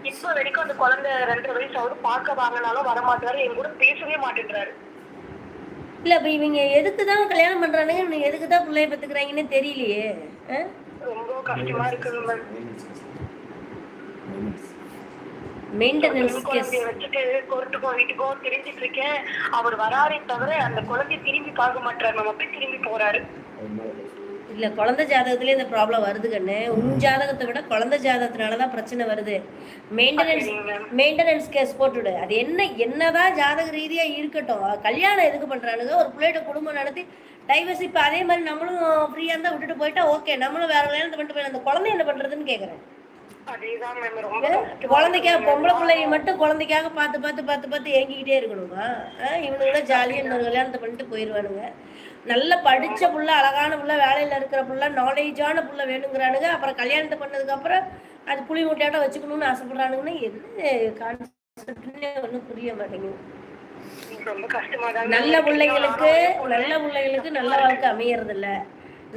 இப்ப வரைக்கும் அந்த குழந்தை 2.5 வயசு ஆகுது, பார்க்க வாங்கினாலும் வரமாட்டாரு, என் கூட பேசவே மாட்டேன்றாரு. இல்ல இப்ப இவங்க எதுக்குதான் கல்யாணம் பண்றானுங்க, இவங்க எதுக்குதான் பிள்ளைய பெத்துக்கிறாங்கன்னு தெரியலையே. ரொம்ப கஷ்டமா இருக்குங்க மேம். Maintenance case. குழந்தைய வச்சுட்டு கோர்ட்டுக்கும் வீட்டுக்கும் திரிஞ்சிட்டு இருக்கேன். அவர் வராரே தவிர அந்த குழந்தைய திரும்பி பார்க்க மாட்டாரு மேம். அப்படியே திரும்பி போறாரு. இல்ல குழந்தை ஜாதகத்திலே இந்த ப்ராப்ளம் வருது கண்ணு. உன் ஜாதகத்தை விட குழந்தை ஜாதகத்தினாலதான் பிரச்சனை வருது. மெயின்டெனன்ஸ் கேஸ் போட்டுவிடு. அது என்னதான் ஜாதக ரீதியா இருக்கட்டும், கல்யாணம் எதுக்கு பண்றானுங்க? ஒரு பிள்ளையோட குடும்பம் நடத்தி டைவர்ஸ். இப்ப அதே மாதிரி நம்மளும் ஃப்ரீயா இருந்தா விட்டுட்டு போயிட்டா ஓகே, நம்மளும் வேற கல்யாணத்தை பண்ணிட்டு போயிடும். அந்த குழந்தை என்ன பண்றதுன்னு கேக்குறேன். குழந்தைக்காக பொம்பளை பிள்ளைங்க மட்டும் குழந்தைக்காக பார்த்து பார்த்து பார்த்து பார்த்து ஏங்கிக்கிட்டே இருக்கணுமா? இவனுங்கள ஜாலியா இந்த கல்யாணத்தை பண்ணிட்டு போயிடுவானுங்க. நல்ல படிச்ச புள்ள, அழகான புள்ள, வேலையில இருக்கிற புள்ள, நாலேஜான புள்ள வேணுங்கிறானுங்க. அப்புறம் கல்யாணத்தை பண்ணதுக்கு அப்புறம் அது புளி முட்டையாட்ட வச்சுக்கணும்னு ஆசைப்படுறானுங்கன்னா என்ன கான்செப்ட்னே ஒன்றும் புரிய மாட்டேங்குது. நல்ல பிள்ளைங்களுக்கு நல்ல வாழ்க்கை அமையறது இல்ல.